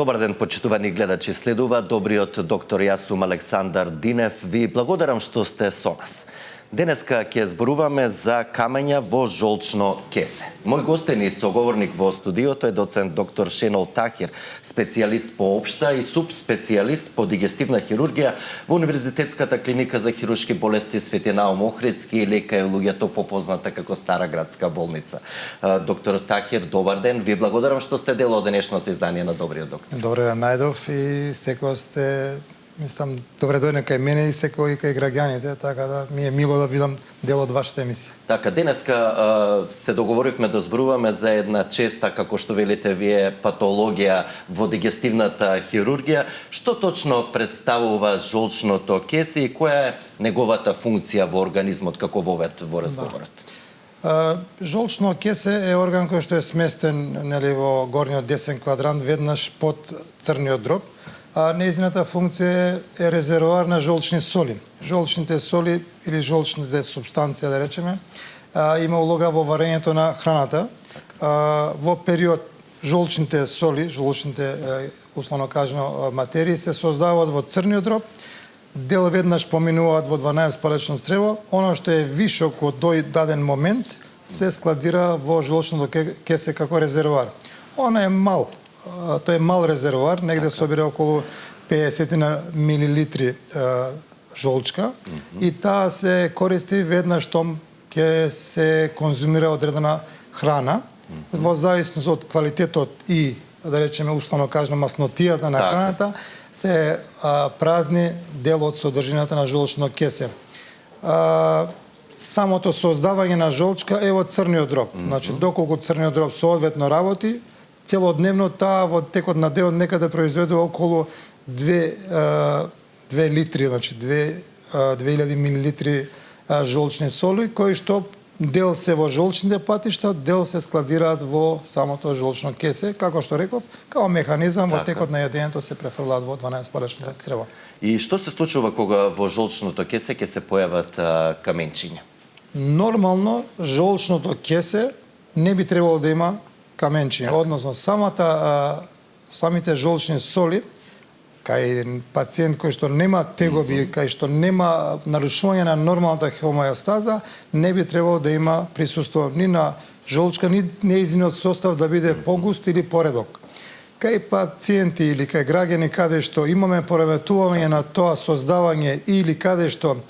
Добар ден, почитувани гледачи. Следува добриот доктор. Јас сум Александар Динев. Ви благодарам што сте со нас. Денеска ќе зборуваме за камења во жолчно кесе. Мој гостен и соговорник во студиото е доцент доктор Шенол Тахир, специјалист по општа и субспецијалист по дигестивна хирургија во Универзитетската клиника за хируршки болести Свети Наум Охридски и лека е луѓето попозната како Стара градска болница. Доктор Тахир, добар ден. Ви благодарам што сте дел од денешното издание на Добриот доктор. Добре ден, најдов и секој сте, мислам, добре дојден кај мене и секој кај граѓаните, така да ми е мило да бидам дел од вашата емисија. Така, денеска се договоривме да зборуваме за една честа, како што велите вие, патологија во дигестивната хирургија. Што точно представува жолчното кесе и која е неговата функција во организмот, како вовед во разговорот? Жолчно кесе е орган кој што е сместен во горниот десен квадрант, веднаш под црниот дроб. Нејзината функција е резервоар на жолчни соли. Жолчните соли или жолчните субстанции, да речеме, има улога во варењето на храната. Во период жолчните соли, жолчните, условно кажано, материи се создаваат во црниот дроб, дел веднаш поминуваат во 12-палечно црево, оно што е вишок од тој даден момент се складира во жолчното кесе како резервоар. Она е мал. Тој е мал резервоар, негде собира околу 50 милилитри жолчка и таа се користи веднаш штом ќе се конзумира одредена храна, во зависност од квалитетот и, да речеме, условно кажано, маснотијата на храната, се празни дел од содржината на жолчно кесе. Самото создавање на жолчка е во црниот дроб. Значи, доколку црниот дроб соодветно работи, целодневно таа во текот на денот некаде произведува околу 2 литри, значи 2000 милилитри жолчни соли, кои што дел се во жолчните патишта, дел се складираат во самото жолчно кесе, како што реков, као механизам во текот на јадењето се префрлаат во 12-палечно црево. И што се случува кога во жолчното кесе ќе се појават каменчиња? Нормално жолчното кесе не би требало да има каменчиња, односно самите жолчни соли кај пациент кој што нема тегоби, кај што нема нарушување на нормалната хомеостаза, не би требало да има присуство ни на жолчка, ни нејзиниот состав да биде погуст или поредок. Кај пациенти или кај граѓани каде што имаме пореметување на тоа создавање или каде што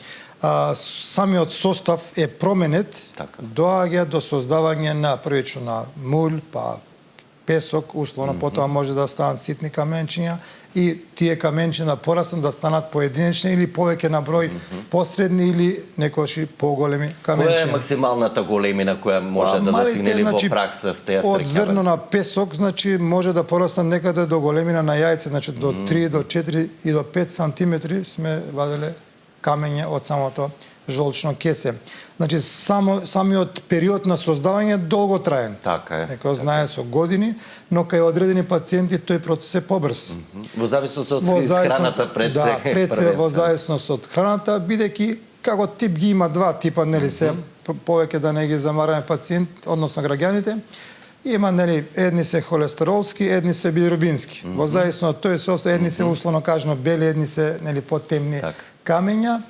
самиот состав е променет, доаѓа до создавање на првично на мулј, па песок, условно потоа може да станат ситни каменчиња и тие каменчиња пораснат да станат поединечни или повеќе на број посредни или некогаш и поголеми каменчиња. Која е максималната големина која може да достигне во пракса сте ја среќавали? Од зрно на песок, значи може да порасне некаде до големина на јајце, значи до 3 до 4 и до 5 сантиметри сме ваделе камење од самото жолчно кесе. Значи, самиот период на создавање е долго траен. Така е. Некој знае со години, но кај одредени пациенти тој процес е побрз. Во зависност од храната пред се. Да, пред се во зависност од храната, бидејќи како тип ги има два типа, нели се, повеќе да не ги замараме пациент, односно граѓаните. Има, нели, едни се холестеролски, едни се билирубински. Во зависност од тој состав, едни се условно кажано бели, едни се, нели, потемни камења.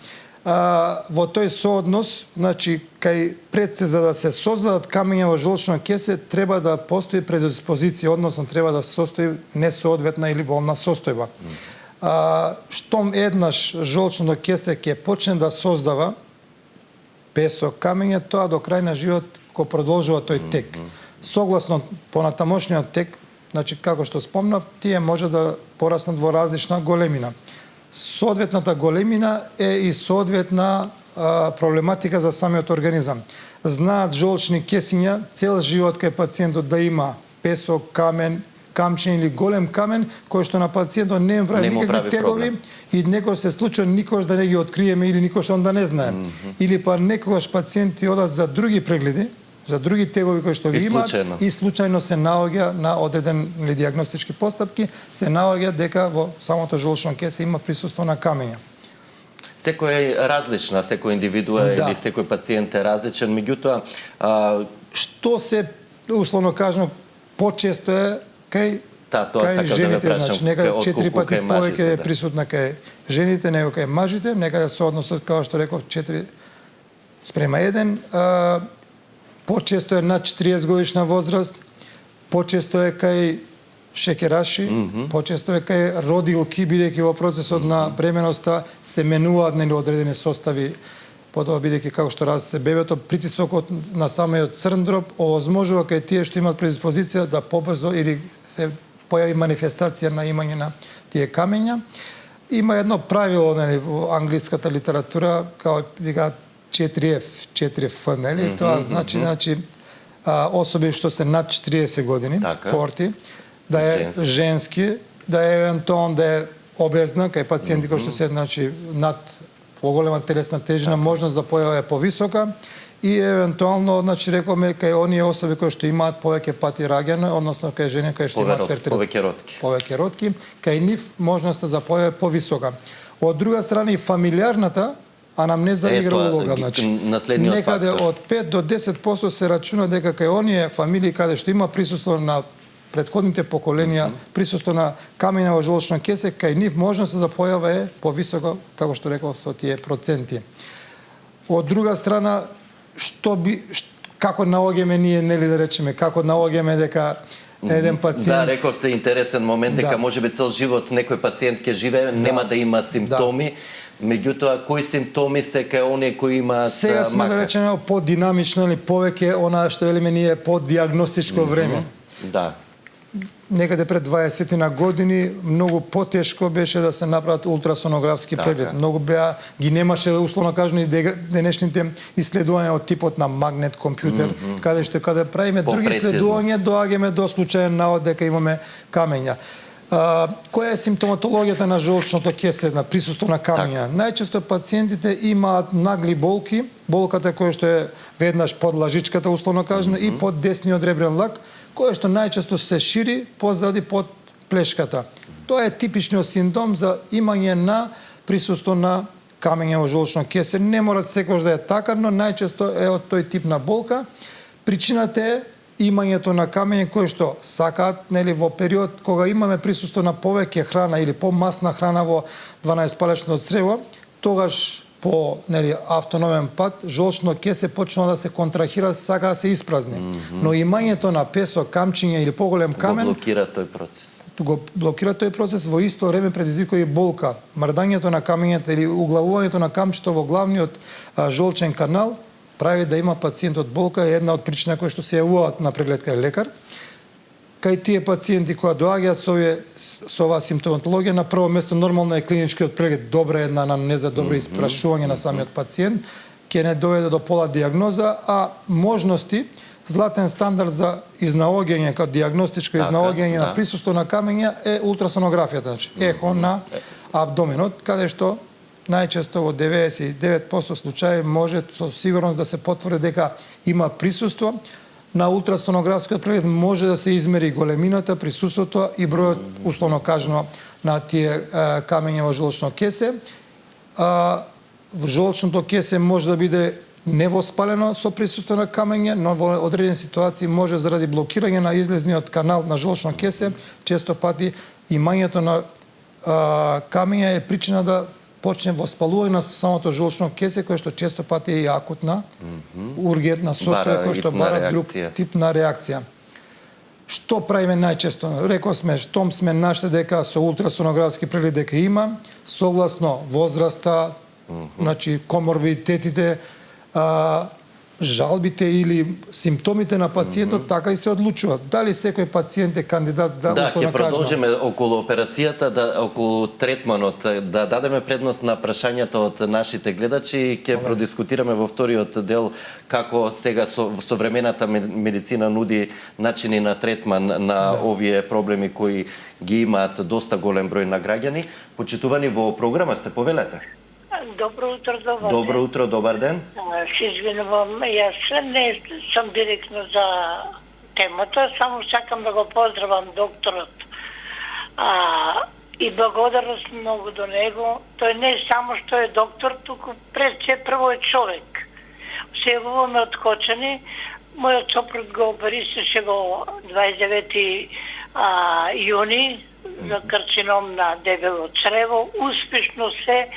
Во тој сооднос, значи, кај пред се за да се создадат камења во жолчно кесе, треба да постои предиспозиција, односно треба да се состои несоодветна или болна состојба. Штом еднаш жолчното кесе ќе почне да создава песок, камење, тоа до крај на живот го продолжува тој тек. Согласно понатамошниот тек, значи, како што спомнав, тие може да пораснат во различна големина. Соодветната големина е и соодветна проблематика за самиот организам. Знаат жолчни кесиња цел живот кај пациентот да има песок, камен, камчин или голем камен, кој што на пациентот не прави никакви тегови и некој се случува никогаш да не ги откриеме или никогаш он да не знае. Или па некогаш пациенти одат за други прегледи, за други тегови кои што ги имаат и случајно се наоѓа на одреден дијагностички постапки, се наоѓа дека во самото жолчно кесе има присуство на камења. Секој е различна, секој индивидуа или секој пациент е различен, меѓутоа што се условно кажано почесто е кај Тоа кај сакам да ве жените, прашам, значи некаде 4 пати кај мажите, повеќе е присутна кај жените него кај мажите, некаде со односот како што реков 4:1. Почесто е над 40 годишна возраст, почесто е кај шекераши, почесто е кај родилки, бидејќи во процесот на бременоста се менуваат нели одредени состави, потоа бидејќи како што расте бебето, притисокот на самиот црн дроб овозможува кај тие што имаат предиспозиција да побрзо или се појави манифестација на имање на тие камења. Има едно правило нели во англиската литература, како викаат 4F, 4F, нели? Тоа значи особи што се над 40 години, Така. 40, да е женски, да е евентуално да е обезна, кај пациенти кои што се значи над поголема телесна тежина, можност да појава е повисока и евентуално значи рековме кај оние особи кои што имаат повеќе пати раѓање, односно кај жени кои што имаат повеќе ротки, кај нив можноста за појава е повисока. Од друга страна и фамилиарната анамнеза игра улога, значи некаде од 5 до 10% се рачуна дека кај оние фамилии каде што има присуство на претходните поколенија, присуство на камења во жолчно кесе, кај нив можноста за појава е повисока, како што реков, со тие проценти. Од друга страна, како наоѓаме ние, нели да речеме, како наоѓаме дека еден пациент... Да, рековте интересен момент, дека можеби цел живот некој пациент ќе живее, нема да има симптоми, меѓутоа кои симптоми се кај оние кои имаат сега сме да речеме подинамично или повеќе она што велиме ние под диагностичко време. Да. Некаде пред 20 на години многу потешко беше да се направат ултрасонографски преглед. Многу беа ги немаше условно кажано и денешните исследувања од типот на магнет компјутер, каде правиме други исследувања, доаѓаме до случаен навод дека имаме камења. Која е симптоматологијата на жолчното кесе, на присуство на камења? Најчесто пациентите имаат нагли болки, болката која што е веднаш под лажичката, условно кажано, и под десниот ребрен лак, која што најчесто се шири позади под плешката. Тоа е типичниот симптом за имање на присуство на камења во жолчно кесе. Не мора секогаш да е така, но најчесто е од тој тип на болка. Причината е имањето на камења кои што сакаат, нели, во период кога имаме присуство на повеќе храна или помасна храна во 12-палечното црево, тогаш по нели автономен пат жолчно кесе почнува да се контрахира, сака да се испразни. Но имањето на песо, камчиња или поголем камен го блокира тој процес. Во исто време предизвикува и болка. Мрдањето на камењата или углавувањето на камчето во главниот жолчен канал прави да има пациентот болка, е една од причина кои што се јавуваат на преглед кај лекар. Кај тие пациенти кои доаѓаат со оваа симптоматологија, на прво место нормално е клиничкиот преглед, добра една анамнеза, добро испрашување на самиот пациент, ќе не доведе до пола диагноза, а можности, златен стандард за изнаоѓање, како диагностичко изнаоѓање на присуство на камења е ултрасонографијата, значи ехо на абдоменот, каде што најчесто во 99% случаи може со сигурност да се потврди дека има присуство. На ултрасонографскиот преглед може да се измери големината, присуството и бројот, условно кажано, на тие камења во жолчно кесе. Жолчното кесе може да биде невоспалено со присуство на камења, но во одредени ситуации може заради блокирање на излезниот канал на жолчно кесе, често пати имањето на камења е причина да почне воспалување на самото жолчно кесе, кое што често пати е и акутна, ургентна состојба, кој што бара друг тип на реакција. Што правиме најчесто? Реков сме, штом сме нашли дека со ултрасонографски преглед дека има, согласно возраста, значи коморбидитетите, жалбите или симптомите на пациентот, така и се одлучува. Дали секој пациент е кандидат да ќе продолжиме околу операцијата, околу третманот, да дадеме предност на прашањата од нашите гледачи и ќе продискутираме во вториот дел како сега современата медицина нуди начини на третман на овие проблеми кои ги имаат доста голем број на граѓани. Почитувани во програма сте, повелете. Добро утро, добар ден. Добро утро, добар ден. Се извинувам, јас не сум директно за темата, само сакам да го поздравам докторот. И благодарност многу до него. Тој не само што е доктор, туку пред се прво е човек. Се јавуваме од Кочани, мојот сопруг го оперисаше го 29 јуни за карцином на дебело црево. Успешно се.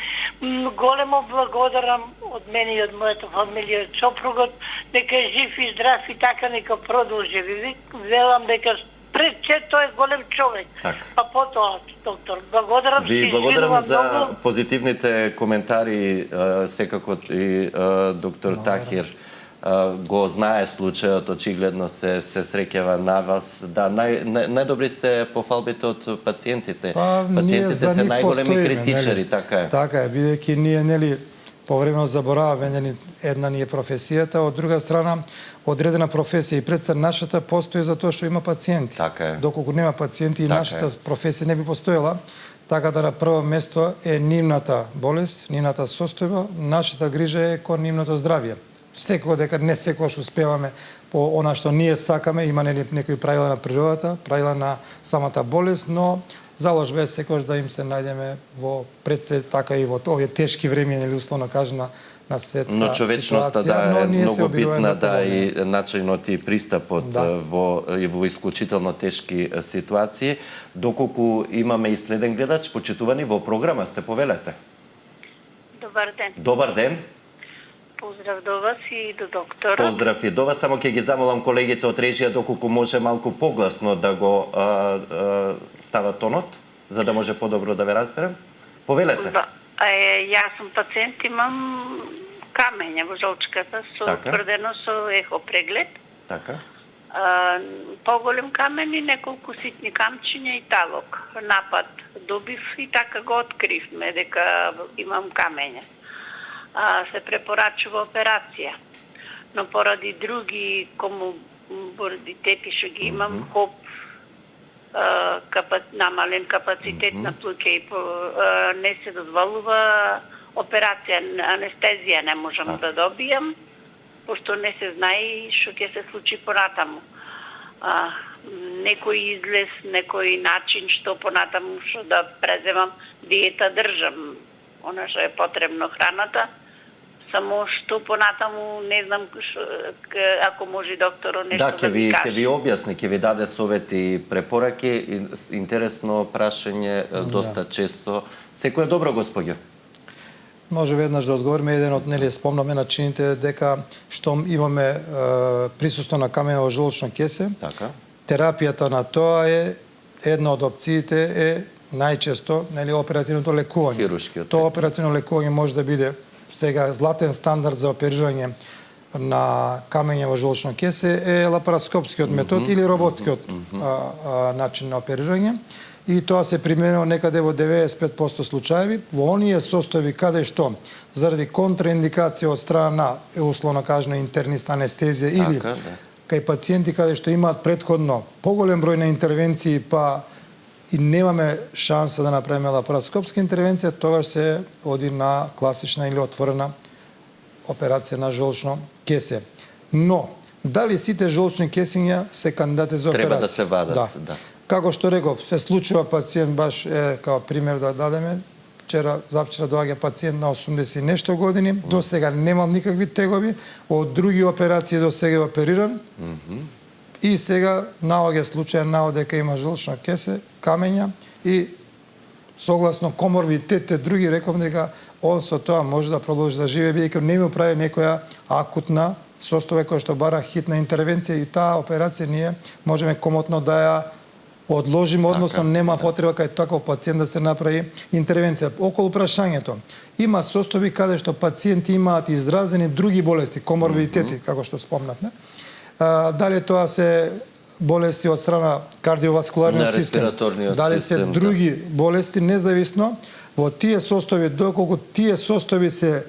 Големо благодарам од мене и од мојата фамилија, од сопругот, дека е жив и здрав и така нека продолжи. Ви велам дека пред се тој е голем човек. Так. А потоа, доктор, благодарам Ви се, благодарам за многу. позитивните коментари, секако и доктор Тахир го знае случајот, очигледно се среќава на вас. Да, најдобри се пофалбите од пациентите. Пациентите се најголеми критичари, така е. Така е, бидејќи ние, нели, повремено забораваме, нели, една ни е професијата, од друга страна, одредена професија и пред се нашата постои за тоа што има пациенти. Така е. Доколку нема пациенти и Така нашата професија не би постоела, така да на прво место е нивната болест, нивната состојба, нашата грижа е кон нивното здравје. Секој дека не секогаш успеваме по она што ние сакаме, има нели некои правила на природата, правила на самата болест, но заложба е секогаш да им се најдеме во пред се така и во овие тешки времиња, нели условно кажано на светска Но човечноста ситуација, е многу обидуваме битна, да и начинот и пристапот во исклучително тешки ситуации. Доколку имаме и следен гледач, почитувани во програма сте, повелете. Добар ден. Добар ден. Поздрав до вас и до доктора. Поздрав и до вас, само ќе ги замолам колегите од режија доколку може малку погласно да го става тонот, за да може подобро да ве разберем. Повелете. Да. Јас сум пациент, имам камења во жолчката, со утврдено со ехо преглед. Така. Поголем камен и неколку ситни камчиња и талок. Напад добив и така го откривме дека имам камења. Се препорачува операција. Но поради други коморбидитети што ги имам, хоп, намален капацитет на плуќе и не се дозволува операција, анестезија не можам да добијам, пошто не се знае што ќе се случи понатаму. Некој излез, некој начин што понатаму што да преземам, диета држам, она што е потребно храната, само што понатаму не знам ако може докторо нешто да ми каже. Ќе ви објасни, ќе ви даде совети и препораки. Интересно прашање, доста често. Секој е добро, господјо. Може веднаш да одговориме, еден од нели спомнаме начините дека што имаме присуство на камења во жолчно кесе. Така. Терапијата на тоа е една од опциите е најчесто нели оперативното лекување. Хируршкиот. Тоа оперативно лекување може да биде сега златен стандард за оперирање на камења во жолчно кесе е лапароскопскиот метод или роботскиот начин на оперирање. И тоа се применува некаде во 95% случаеви во оние состојби каде што заради контраиндикација од страна на условно кажано интернист, анестезија или кај пациенти каде што имаат претходно поголем број на интервенции па и немаме шанса да направиме лапароскопска интервенција, тогаш се оди на класична или отворена операција на жолчно кесе. Но, дали сите жолчни кесиња се кандидати за операција? Треба да се вадат, да. Како што реков, се случува пациент, баш као пример да дадеме, завчера доаѓа пациент на 80 нешто години, до сега немал никакви тегови, од други операции до сега е опериран, и сега наоѓа случај дека има жолчно кесе, камења, и согласно коморбидитетите други, реков дека он со тоа може да продолжи да живее, бидејќи не му прави некоја акутна состојба која што бара хитна интервенција, и таа операција ние можеме комотно да ја одложиме, односно нема потреба кај таков пациент да се направи интервенција. Околу прашањето, има состојби каде што пациенти имаат изразени други болести, коморбидитети, како што спомнавме. Дали тоа се болести од страна кардиоваскуларниот систем, дали се други болести, независно, во тие состојби, доколку тие состојби се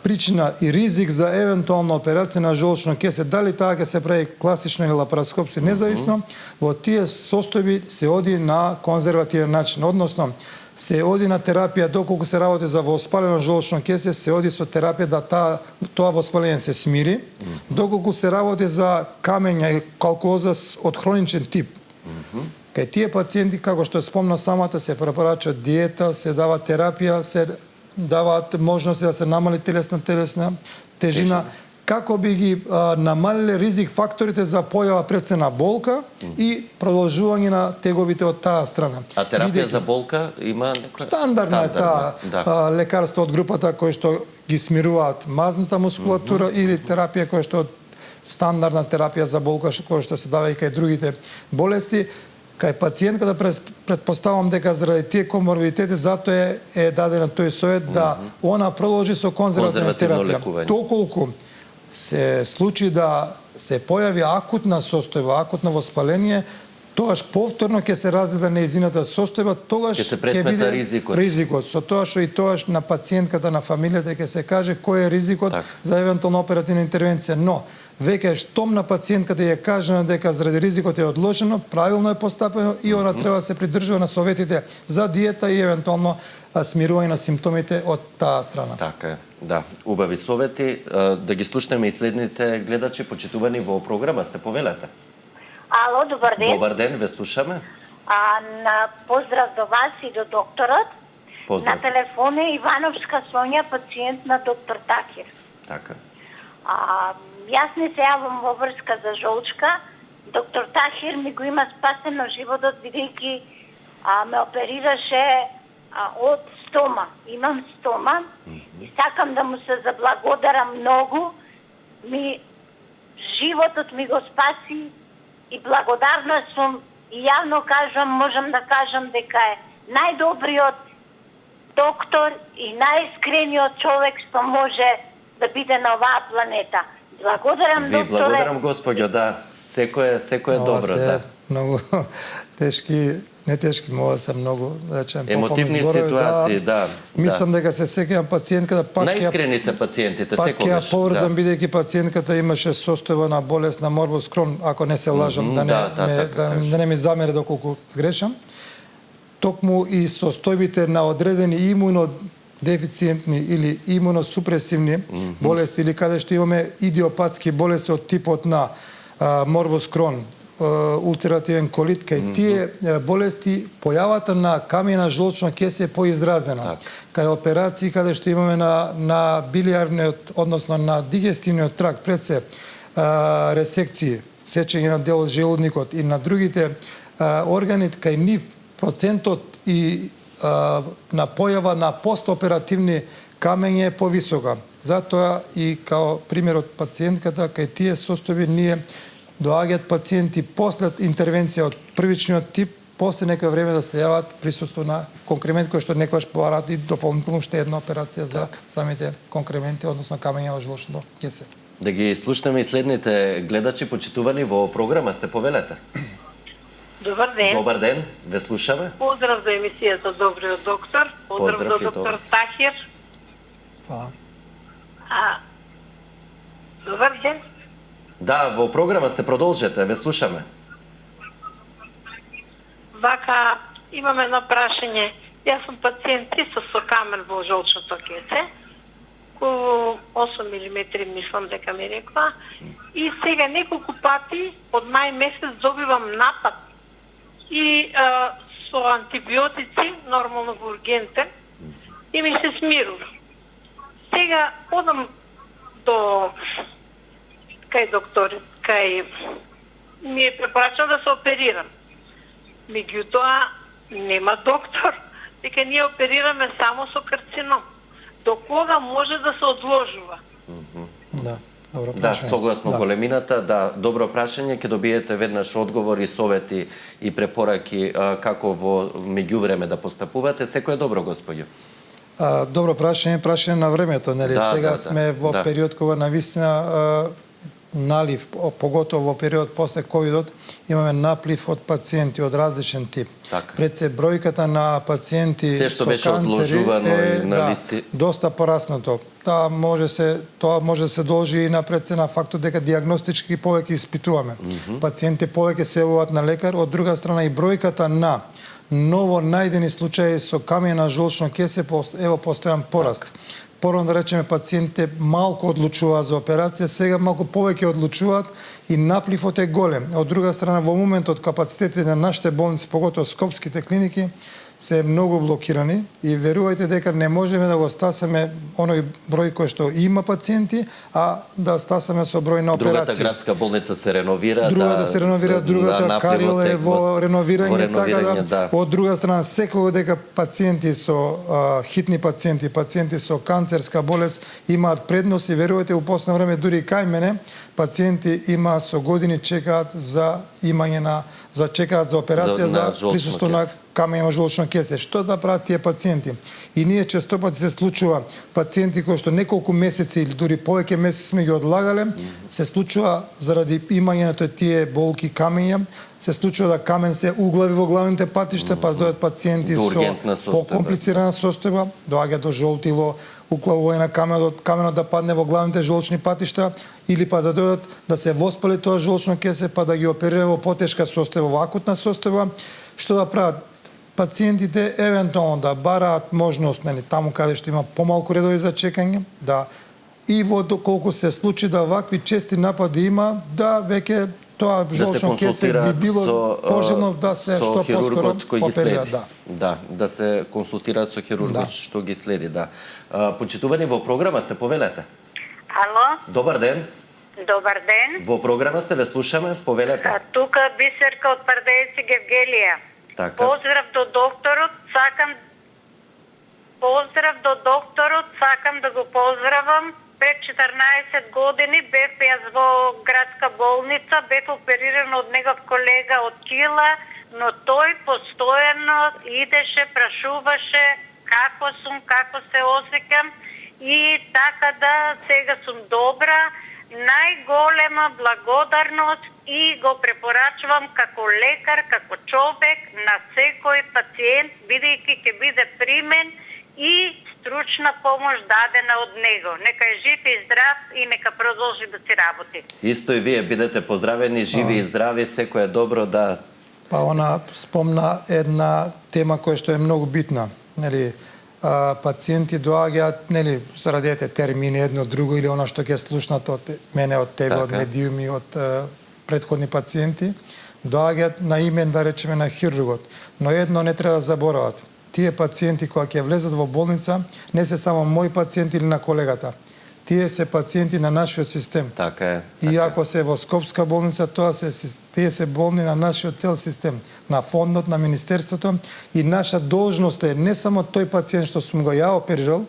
причина и ризик за евентуална операција на жолчно кесе, дали таа ќе се прави класично или лапароскопски, независно, во тие состојби се оди на конзервативен начин, односно се оди на терапија, доколку се работи за воспалено жолчно кесе, се оди со терапија да тоа воспаление се смири, доколку се работи за камења и калкулоза од хроничен тип. Кај тие пациенти, како што спомна самата, се препорачува диета, се дава терапија, се даваат можности да се намали телесна тежина, како би ги намалиле ризик факторите за појава прецена болка и продолжување на теговите од таа страна. А терапија за болка има некоја? Стандардна е таа лекарство од групата кои што ги смируваат мазната мускулатура или терапија која што стандардна терапија за болка која што се дава и кај другите болести. Кај пациентката претпоставам дека заради тие коморбидитети затоа е даден тој совет да она продолжи со конзервативна терапија. Доколку се случи да се појави акутна состојба, акутно воспаление, тогаш повторно ќе се разгледа нејзината состојба, тогаш ќе биде ризикот. Со тоа што и тогаш на пациентката, на фамилијата ќе се каже кој е ризикот за евентуална оперативна интервенција. Но веќе штом на пациентката е кажано дека заради ризикот е одложено, правилно е постапено и она треба да се придржува на советите за диета и евентуално смирување на симптомите од таа страна. Така е. Да, убави совети. Да ги слушнеме и следните гледачи, почитувани во програма, сте повелете. Ало, добар ден. Добар ден, ве слушаме. На поздрав до вас и до докторот. Поздрав. На телефон е Ивановска Сонја, пациент на доктор Тахир. Така. Јас не се јавам во врска за жолчка. Доктор Тахир ми го има спасено животот, бидејќи ме оперираше од стома. Имам стома и сакам да му се заблагодарам многу. Животот ми го спаси и благодарна сум и јавно кажам, можам да кажам дека е најдобриот доктор и најискрениот човек што може да биде на оваа планета. Благодарам, докторе. Ви благодарам, господјо, да. Секој е добро, да. Многу тешки, не тешки, мога се многу, да речем, емотивни ситуации, да. Мислам дека се сеќавам пациентката пак најискрени се пациентите секогаш. Пак ја поврзам бидејќи пациентката имаше состојба на болест на морбус Крон, ако не се лажам, да не ми замере доколку сгрешам. Токму и состојбите на одредени имунодефициентни или имуносупресивни болести или каде што имаме идиопатски болести од типот на морбус Крон, улцеративен колит, кај тие болести појавата на камена жолчно кесе е поизразена. Кај операции каде што имаме на билиарниот, односно на дигестивниот тракт, пред се ресекции, сечење на дел од желудникот и на другите органи, кај нив процентот и на појава на постоперативни камења е повисока. Затоа и као пример од пациентката, кај тие состојби ние доаѓаат пациенти после интервенција од првичниот тип, после некој време да се јават присуство на конкремент кој што некогаш побараат и дополнително уште една операција за самите конкременти, односно камења во жолчното кесе. Да ги слушнеме и следните гледачи, почитувани во програма, сте повелете. Добар ден. Добар ден, ве слушаме. Поздрав за емисијата Добриот доктор. Поздрав до доктор Тахир. Добар ден. Да, во програма сте, продолжете, ве слушаме. Вака, имам едно прашање. Јас сум пациент со камен во жолчното кесе, околу 8 мм, мислам дека ми рекла, и сега неколку пати од мај месец добивам напад и со антибиотици, нормално во ургентен, и ми се смирува. Сега одам до кај доктори, ми е препорачено да се оперирам. Меѓутоа, нема доктор, дека ние оперираме само со карцином. До кога може да се одложува? Да, добро прашање. Да, согласно големината, да, добро прашање, ќе добиете веднаш одговори, совети и препораки како во меѓувреме да постапувате. Секој е добро, господјо. Добро прашање на времето, нели? Сега сме во период кога навистина налив, поготово во период после ковидот, имаме наплив од пациенти од различен тип. Пред се бројката на пациенти со канцери е доста пораснато. Тоа може да се должи и на прецена фактот дека диагностички повеќе испитуваме. Пациенти повеќе се јавуваат на лекар, од друга страна и бројката на ново најдени случаи со камена жолчно кесе ево постојан пораст. Порано да речеме пациентите малку одлучуваат за операција, сега малку повеќе одлучуваат и напливот е голем. Од друга страна, во моментот капацитетите на нашите болници, поготово скопските клиники, се многу блокирани и верувајте дека не можеме да го стасаме оној број кој што има пациенти, а да стасаме со број на операции. Другата градска болница се реновира, другата се реновира, другата Карил е во реновирање, така да, од друга страна секој дека пациенти со хитни пациенти, пациенти со канцерска болест имаат предност и верувајте у последно време дури кај мене пациенти има со години чекаат за имање чекаат за операција за присуство на камење во жолчно кесе. Што да прават тие пациенти? И ние честопати се случува пациенти кои што неколку месеци или дури повеќе месеци сме ги одлагале, се случува заради имањето тие болки камења, се случува да камен се углави во главните патишта, па дојдат пациенти со покомплицирана состојба, доаѓа до жолтило, уклавување на каменот да падне во главните жолчни патишта, или па да дојдат да се воспали тоа жолчно кесе, па да ги оперира во потешка состојба, во акутна состојба. Што да прават? Пациентите евентуално да бараат можност, таму каде што има помалку редови за чекање, да и во доколку се случи да вакви чести напади има, да веќе тоа жолчно кесе би било пожелно да се што поскоро оперира. Да се консултираат со хирургот што ги следи, да. Почитувани, во програма сте, повелете. Ало? Добар ден. Добар ден. Во програма сте, ве слушаме, повелете. Тука Бисерка од Пардејци, Гевгелија. Така. Поздрав до докторот, сакам да го поздравам. Пред 14 години бев јас во градска болница, бев опериран од негов колега од кила, но тој постојано идеше, прашуваше како сум, како се осеќам и така да сега сум добра. Најголема благодарност и го препорачувам како лекар, како човек на секој пациент, бидејќи ќе биде примен и стручна помош дадена од него. Нека е жив и здрав и нека продолжи да си работи. Исто и вие бидете поздравени, живи и здрави, секој е добро да... Па она спомна една тема која што е многу битна. Пациенти доаѓаат, заради термини едно друго или она што ќе слушнат од мене, од тебе, од медиуми, од претходни пациенти, доаѓаат на имен, да речеме, на хирургот. Но едно не треба да заборават. Тие пациенти кои ќе влезат во болница, не се само мои пациенти или на колегата. Тие се пациенти на нашиот систем. Така е. И ако се во Скопска болница, тие се болни на нашиот цел систем, на фондот, на министерството, и наша должност е не само тој пациент што сум го ја оперирал,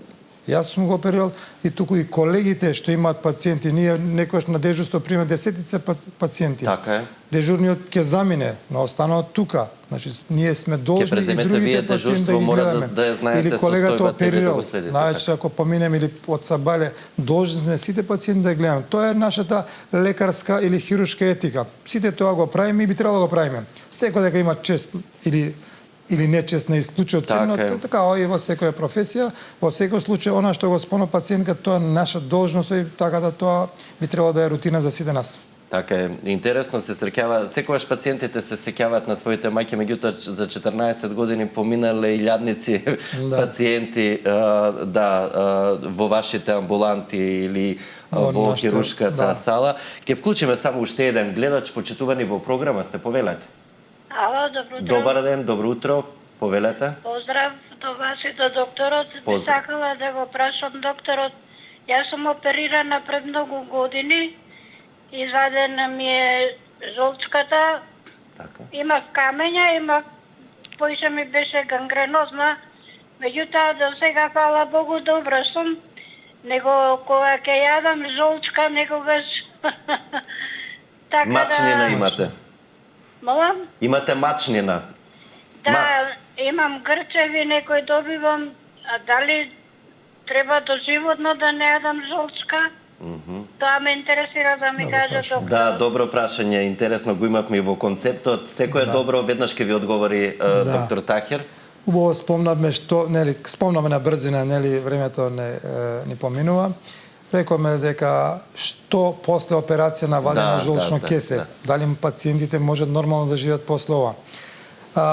јас сум го оперирал, и туку и колегите што имаат пациенти, ние некојаш на дежурство примаме 10 пациенти. Така е. Дежурниот ќе замине, но останаат тука. Значи, ние сме должни и другите пациенти да ги гледаме. Или колегата оперирал, значи, ако поминем или од Сабале, должни сме сите пациенти да ги гледаме. Тоа е нашата лекарска или хируршка етика. Сите тоа го правиме и би требало да го правиме. Секој дека има чест или нечест на исклучок, но така и во секоја професија, во секој случај она што го спомна пациентка, тоа е наша должност и така да тоа би требало да е рутина за сите нас. Така е. Интересно се среќава, секогаш пациентите се сеќаваат на своите мајки, меѓутоа за 14 години поминале илјадници пациенти во вашите амбуланти или во хируршката сала. Ќе вклучиме само уште еден гледач, почитувани, во програма сте, повелете. Ало, добро утро. Добар ден, добро утро, повелете. Поздрав до вас и до докторот. Би сакала да го прашам докторот. Јас сум оперирана пред многу години. Извадена ми е жолчката. Имав камења, поише ми беше гангренозна. Меѓутоа, до сега, фала Богу, добра сум. Него кога ќе јадам жолчка, некогаш... Мачнина имате? Молам? Имате мачнина? Да, имам грчеви, некој добивам, а дали треба доживотно да не јадам жолчка? Тоа ме интересира да ми каже доктор. Да, добро прашање, интересно го имавме и во концептот. Секој е добро, веднаш ќе ви одговори доктор Тахир. Убаво спомнавме спомнавме на брзина, времето ни поминува. Рековме дека што после операција на вадено жолчно кесе, дали пациентите можат нормално да живеат после ова.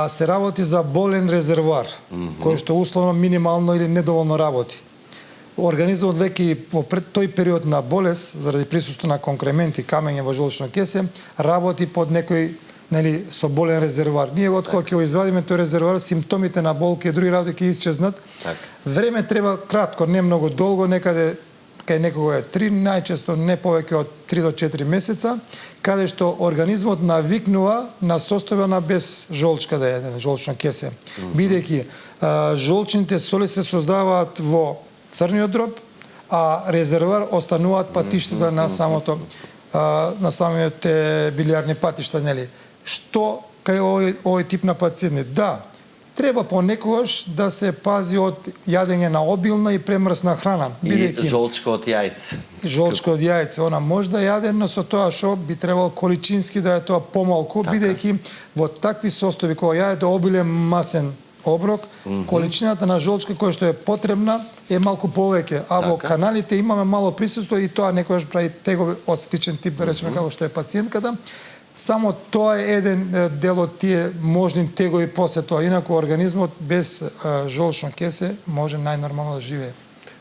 Се работи за болен резервоар, кој што условно минимално или недоволно работи. Организмот веќе во тој период на болест, заради присуство на конкременти, камење во жолчно кесе, работи под некој нели со болен резервоар. Ние откога ќе го извадиме тој резервоар, симптомите на болки и други работи ќе исчезнат. Време треба кратко, не многу долго, некаде кај некого е 3, најчесто не повеќе од 3 до 4 месеца, каде што организмот навикнува на составена без жолчка да е, жолчно кесе. Бидејќи жолчните соли се создаваат во црниот дроб, а резервоар остануваат патиштата на самото на самите билиарни патишта, нели? Што кај овој тип на пациенти? Да, треба понекогаш да се пази од јадење на обилна и премрсна храна. И жолчка од јајце. Жолчка од јајце, она може да јаде, но со тоа што би требало количински да е тоа помалку, бидејќи во такви состојби кога јадете обилен масен оброк, количината на жолчка која што е потребна е малку повеќе, а во каналите имаме мало присуство и тоа некогаш прави тегови од сличен тип, да речеме, како што е пациентката. Само тоа е еден дел од тие можни тегови после тоа. Инаку организмот без жолчно кесе може најнормално да живее.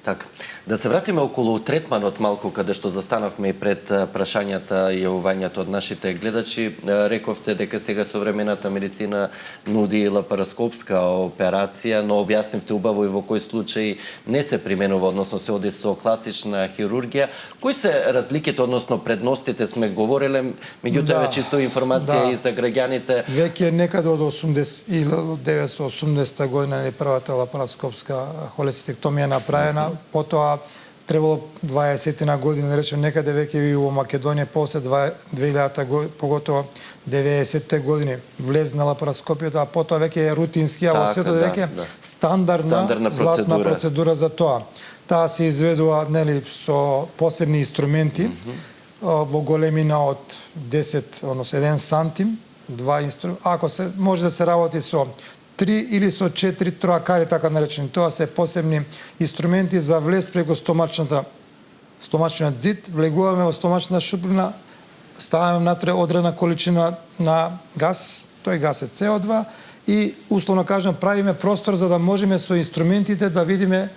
Така. Да се вратиме околу третманот малку, каде што застанавме и пред прашањата и јавувањата од нашите гледачи. Рековте дека сега современата медицина нуди лапароскопска операција, но објаснивте убаво и во кој случај не се применува, односно се оди со класична хирургија. Кои се разликите, односно предностите сме говореле, меѓутоа чисто информација и за граѓаните. Веќе некаде од 1980 година е првата лапароскопска холецистектомија направена, потоа требало 20 години, да речем, некаде веќе и во Македонија после 2000 година, поготово 90-те години влезна лапароскопијата, а потоа веќе е рутински, а во светот веќе стандардна златна процедура за тоа. Таа се изведува, нели, со посебни инструменти во големина од 10, односно 1 сантим, 2 инструменти. Ако се може да се работи со 3 или со 4 троакари, така наречени. Тоа се посебни инструменти за влез преку стомачниот зид, влегуваме во стомачната шуприна, ставаме внатре одредена количина на газ, тој газ е CO2 и условно кажам правиме простор за да можеме со инструментите да видиме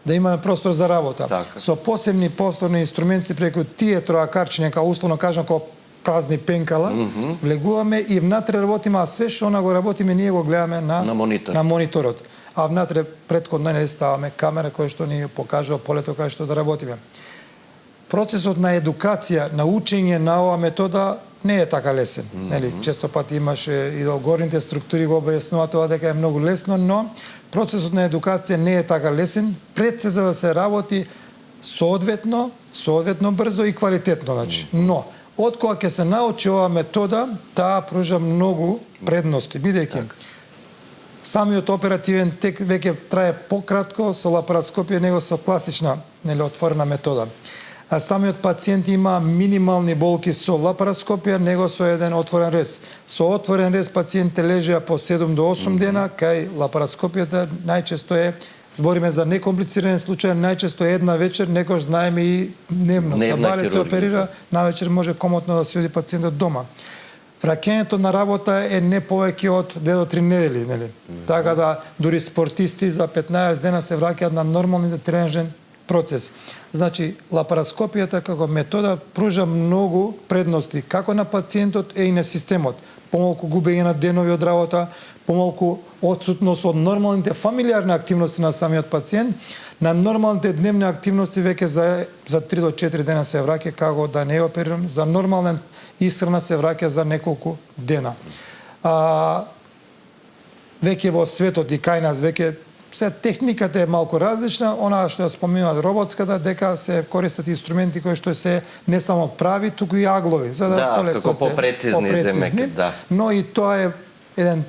да имаме простор за работа. Така. Со посебни повторни инструменти преку тие троакарчиња, како условно кажам, како празни пенкала, влегуваме и внатре работиме, а све што го работиме, ние го гледаме на мониторот. А внатре претходно не ставаме камера која што ни покажува полето кај што да работиме. Процесот на едукација, на учење на оваа метода не е така лесен. Нели, често пати имаше и долгорните структури го објаснуваат тоа дека е многу лесно, но процесот на едукација не е така лесен. Пред се за да се работи соодветно брзо и квалитетно, значи. Но откога ќе се научи оваа метода, таа пружа многу предности, бидејќи самиот оперативен тек веќе трае пократко со лапароскопија него со класична, нели, отворена метода. А самиот пациент има минимални болки со лапароскопија, него со еден отворен рез. Со отворен рез пациентите лежеа по 7 до 8 дена, кај лапароскопијата најчесто е, збориме за некомплициран случај, најчесто една вечер, некош знаеме и дневно. Сабале се оперира, навечер може комотно да се оди пациентот дома. Враќањето на работа е не повеќе од 2 до 3 недели, нели? Така да дури спортисти за 15 дена се враќаат на нормалниот тренажен процес. Значи, лапароскопијата како метода пружа многу предности, како на пациентот и на системот. Помалку губење на денови од работа, помалку отсутност од нормалните фамилиарни активности на самиот пациент, на нормалните дневни активности веќе за 3 до 4 дена се враќа како да не е опериран, за нормален исхрана се враќа за неколку дена. Веќе во светот и кај нас веќе се техниката е малку различна, она што ја спомнуваат роботската, дека се користат инструменти кои што се не само прави, туку и аглови, за да како попрецизни, но и тоа е еден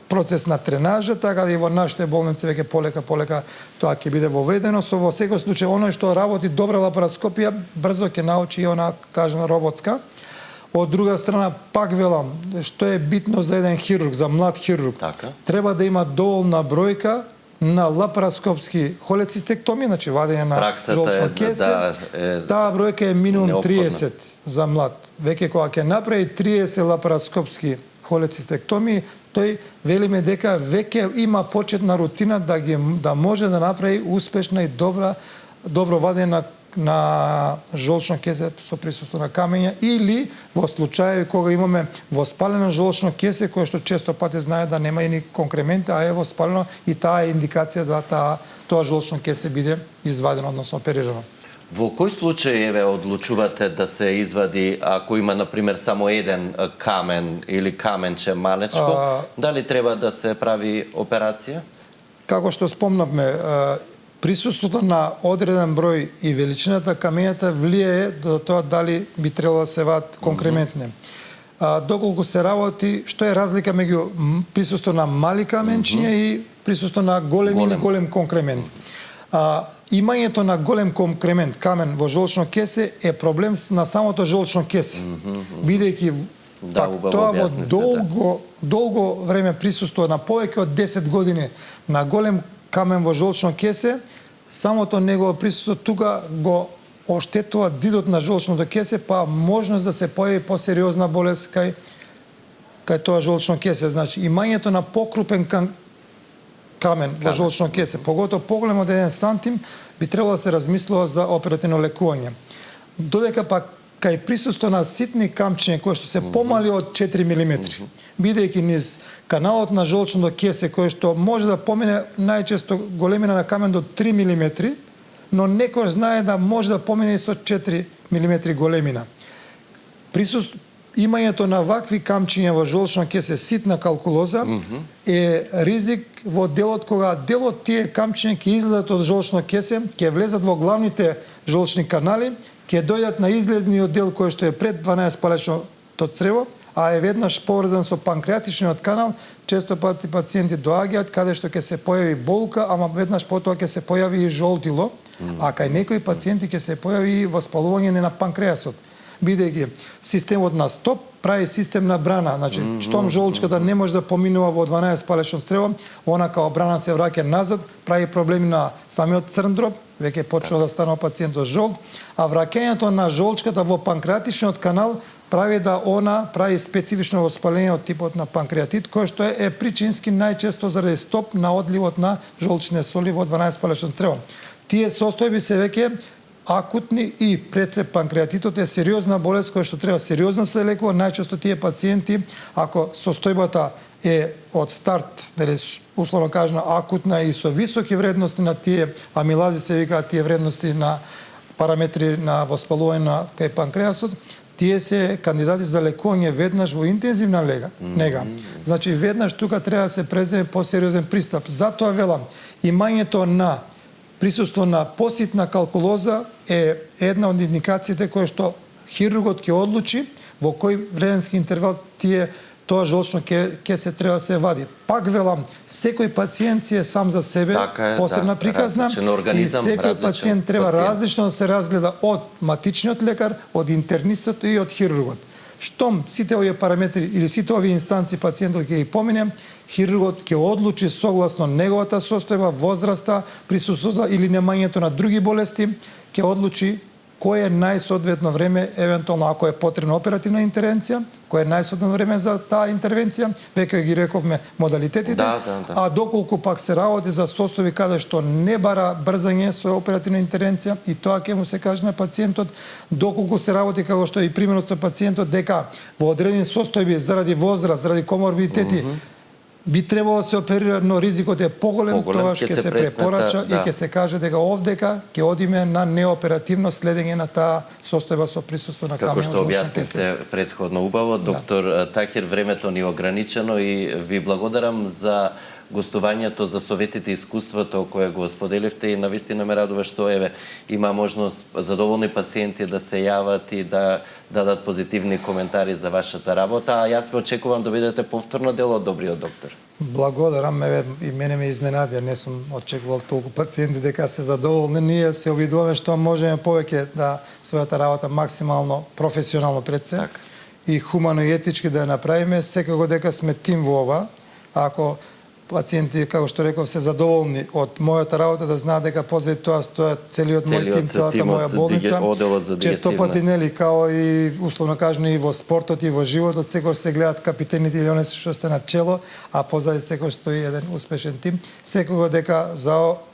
процес на тренажа, така да и во нашите болници веќе полека тоа ќе биде воведено. Со во секој случај оној што работи добра лапароскопија, брзо ќе научи и она кажана роботска. Од друга страна, пак велам, што е битно за еден хирург, за млад хирург, треба да има доволна бројка на лапароскопски холецистектомија, значи вадење на жолчно кесе. Таа бројка е минимум 30 за млад. Веќе кога ќе направи 30 лапароскопски холецистектомии, тој велиме дека веќе има почетна рутина да може да направи успешна и добро вадење на на жолчно кесе со присуство на камења или во случаи кога имаме воспалено жолчно кесе кое што често пати знае да нема и ни конкременти, а е воспалено и таа е индикација да тоа жолчно кесе биде извадено, односно оперирано. Во кој случај еве одлучувате да се извади ако има на пример само еден камен или каменче малечко, дали треба да се прави операција? Како што спомнавме, присуството на одреден број и величината камењата влијае до тоа дали би требало да се вадат конкрементни. Доколку се работи, што е разлика меѓу присуство на мали каменчиња и присуство на голем или голем конкремент. Имањето на голем конкремент, камен во жолчно кесе е проблем на самото жолчно кесе. Бидејќи тоа во долго време присуство на повеќе од 10 години на голем камен во жолчно кесе, самото негово присуство тука го оштетува зидот на жолчното кесе, па можност да се појави посериозна болест кај тоа жолчно кесе. Значи, имањето на покрупен камен во жолчно кесе, поготово поголем од 1 сантим, би требало да се размислува за оперативно лекување. Додека пак кај присуство на ситни камчиња кои што се помали од 4 мм, бидејќи низ каналот на жолчното кесе кој што може да помине најчесто големина на камен до 3 мм, но некој знае да може да помине и со 4 мм големина. Имањето на вакви камчиња во жолчно кесе, ситна калкулоза, е ризик во делот кога дел од тие камчиња ќе излезат од жолчно кесе, ќе влезат во главните жолчни канали, ќе дојдат на излезниот дел кој што е пред 12-палечното црево, а е веднаш поврзан со панкреатичниот канал. Често пати пациенти доаѓаат каде што ќе се појави болка, ама веднаш потоа ќе се појави и жолтило, а кај некои пациенти ќе се појави и воспалување на панкреасот. Бидејќи системот на стоп прави систем на брана, значи штом жолчката не може да поминува во 12-палечно црево, она као брана се враќа назад, прави проблеми на самиот црн дроб, веќе почнува да станува пациентот жолт, а враќањето на жолчката во панкреатичниот канал прави да она прави специфично воспаление од типот на панкреатит, кој што е причински најчесто заради стоп на одливот на жолчни соли во 12-палечно црево. Тие состојби се веќе акутни и прецеп панкреатитот е сериозна болест која што треба сериозно се лекува. Најчесто тие пациенти, ако состојбата е од старт, условно кажано акутна и со високи вредности на тие амилази се викаат тие вредности на параметри на воспалување на кај панкреасот, тие се кандидати за лекување веднаш во интензивна нега. Значи веднаш тука треба да се преземе посериозен пристап. Затоа велам, имањето на присуство на поситна калкулоза е една од индикациите кои што хирургот ќе одлучи во кој временски интервал тоа жолчно кесе треба да се вади. Пак велам, секој пациент си е сам за себе посебна приказна и секој пациент треба различно да се разгледа од матичниот лекар, од интернистот и од хирургот. Штом сите овие параметри или сите овие инстанции пациентот ќе ги помине, хирургот ќе одлучи согласно неговата состојба, возраста, присуството или немањето на други болести, ќе одлучи кој е најсоодветно време, евентуално ако е потребна оперативна интервенција, кој е најсоодветно време за таа интервенција, веќе ги рековме модалитетите, а доколку пак се работи за состојби каде што не бара брзање со оперативна интервенција, и тоа ќе му се каже на пациентот, доколку се работи како што и примерот со пациентот дека во одредени состојби заради возраст, заради коморбидитети, би требало да се оперира, но ризикот е поголем, тоа ќе се препорача и ќе се каже дека овдека ќе одиме на неоперативно следење на таа состојба со присуство на камен. Како што објаснивте претходно убаво, доктор Тахир, времето ни е ограничено и ви благодарам за гостувањето, за советите и искуството кое го споделивте и навистина ме радува што еве има можност задоволни пациенти да се јават и да дадат позитивни коментари за вашата работа, а јас ве очекувам да бидете повторно дел од Добриот доктор. Благодарам, и мене ме изненади, не сум очекувал толку пациенти дека се задоволни. Ние се обидуваме што можеме повеќе да својата работа максимално професионално пред се и хумано и етички да ја направиме. Секако дека сме тим во ова. Ако пациенти, како што реков, се задоволни од мојата работа, да знаат дека позади тоа стојат целиот мој тим, целата моја болница. Оделот за Често дијестивна. пати, нели, као и условно кажано и во спортот и во животот, секој се гледаат капитените или оние што сте на чело, а позади секој стои еден успешен тим. Секогаш дека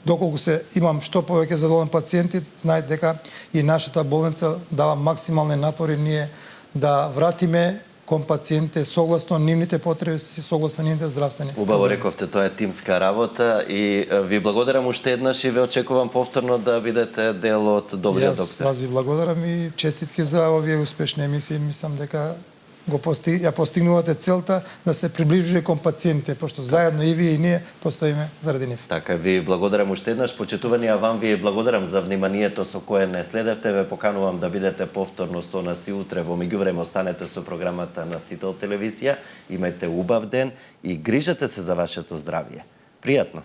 доколку се имам што повеќе задоволен пациенти, знаете дека и нашата болница дава максимални напори ние да вратиме кон пациентите согласно нивните потреби, согласно нивните здравствени. Убаво рековте, тоа е тимска работа и ви благодарам уште еднаш и ве очекувам повторно да бидете дел од Добриот Јас доктор. вас ви благодарам и честитки за овие успешни емисии. Мислам дека ја постигнувате целта да се приближи кон пациентите, пошто заедно и вие и ние постоиме заради нив. Така, ви благодарам уште еднаш, почитувани, а вам ви благодарам за вниманието со кое не следевте. Ве поканувам да бидете повторно со нас и утре. Во меѓувреме останете со програмата на Сител телевизија. Имајте убав ден и грижете се за вашето здравје. Пријатно!